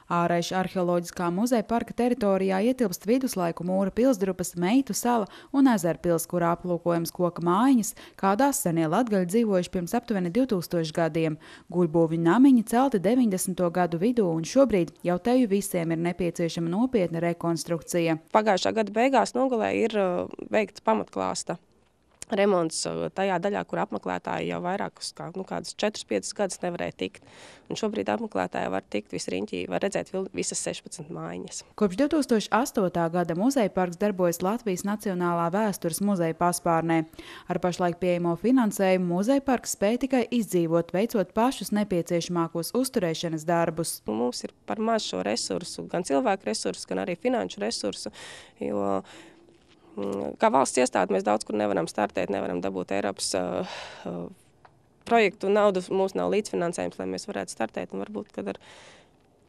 Āraiša arheoloģiskā muzeja parka teritorijā ietilpst viduslaiku mūra pilsdrupas, Meitu sala un Ezerpils, kurā aplūkojams koka mājiņas, kādās senie latgaļi dzīvojuši pirms aptuveni 2000 gadiem. Guļbūvju namiņi celti 90. gadu vidū, un šobrīd jau teju visiem ir nepieciešama nopietna rekonstrukcija. Pagājušā gada beigās nogalē ir veikts pamatklāsta remonts tajā daļā, kur apmeklētāji jau vairākus kādus 4-5 gadus nevarēja tikt. Un šobrīd apmeklētāji var tikt visriņķī, var redzēt visas 16 mājiņas. Kopš 2008. gada muzeja parks darbojas Latvijas Nacionālā vēstures muzeja paspārnē. Ar pašlaik pieejamo finansējumu muzeja parks spēj tikai izdzīvot, veicot pašus nepieciešamākos uzturēšanas darbus. Mums ir par maz šo resursu, gan cilvēku resursu, gan arī finanšu resursu, jo kā valsts iestāde mēs daudz kur nevaram startēt, nevaram dabūt Eiropas projektu naudu, mums nav līdzfinansējums, lai mēs varētu startēt, un varbūt, kad ar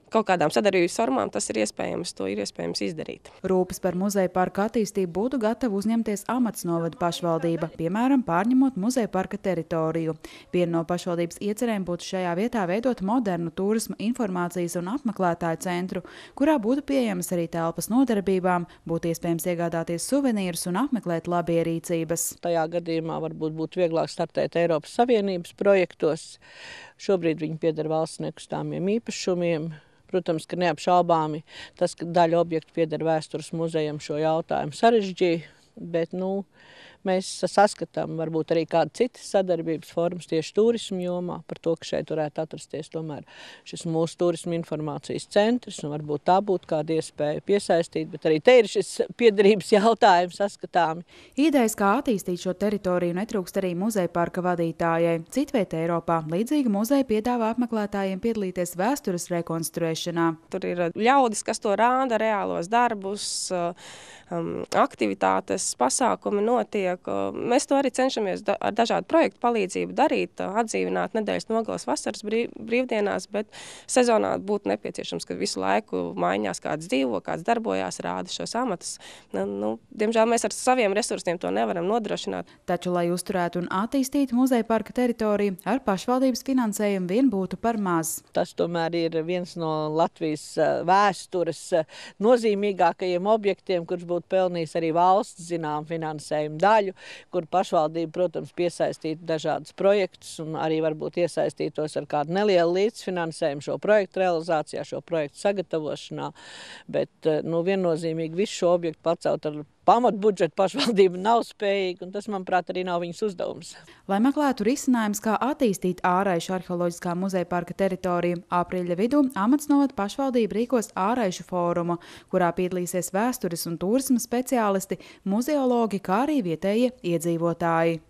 kaut kādām sadarbības formām tas ir iespējams, to ir iespējams izdarīt. Rūpes par muzeja parka attīstību būtu gatava uzņemties Amats novada pašvaldība, piemēram, pārņemot muzeja parka teritoriju. Viena no pašvaldības iecerēm būtu šajā vietā veidot modernu turisma informācijas un apmeklētāju centru, kurā būtu pieejamas arī telpas nodarbībām, būtu iespējams iegādāties suvenīrus un apmeklēt labierīcības. Tajā gadījumā varbūt būtu vieglāk startēt Eiropas Savienības projektos. Šobrīd viņi pieder valsts nekustamiem īpašumiem. Protams, ka neapšaubāmi tas, ka daļa objektu pieder vēstures muzejam, šo jautājumu sarežģīja, bet mēs saskatām varbūt arī kādu citas sadarbības formas tieši turismu jomā par to, ka šeit varētu atrasties tomēr šis mūsu turismu informācijas centrs, un varbūt tā būtu kāda iespēja piesaistīt, bet arī te ir šis piederības jautājums saskatāmi. Idejas, kā attīstīt šo teritoriju, netrūkst arī muzeja parka vadītājai. Citvietē Eiropā līdzīga muzeja piedāvā apmeklētājiem piedalīties vēstures rekonstruēšanā. Tur ir ļaudis, kas to rāda, reālos darbus, aktivitātes, pasākumi notiek. Mēs to arī cenšamies ar dažādu projektu palīdzību darīt, atdzīvināt nedēļas nogales vasaras brīvdienās, bet sezonā būtu nepieciešams, ka visu laiku maiņās kāds dzīvo, kāds darbojās, rāda šos amatus. Diemžēl mēs ar saviem resursiem to nevaram nodrošināt. Taču, lai uzturētu un attīstītu muzeja parka teritoriju, ar pašvaldības finansējumu vien būtu par maz. Tas tomēr ir viens no Latvijas vēstures nozīmīgākajiem objektiem, kurš būtu pelnījis arī valsts zinām finansējumu daļu, kur pašvaldība, protams, piesaistītu dažādus projektus un arī varbūt iesaistītos ar kādu nelielu līdzfinansējumu šo projektu realizācijā, šo projektu sagatavošanā, bet viennozīmīgi visu šo objektu pacelt ar pamatbudžetu pašvaldība nav spējīga, un tas, manuprāt, arī nav viņas uzdevums. Lai meklētu risinājums, kā attīstīt Āraišu arheoloģiskā muzeja parka teritoriju, aprīļa vidū Amats novada pašvaldība rīkos Āraišu fórumu, kurā piedalīsies vēstures un turisma speciālisti, muzeologi, kā arī vietējie iedzīvotāji.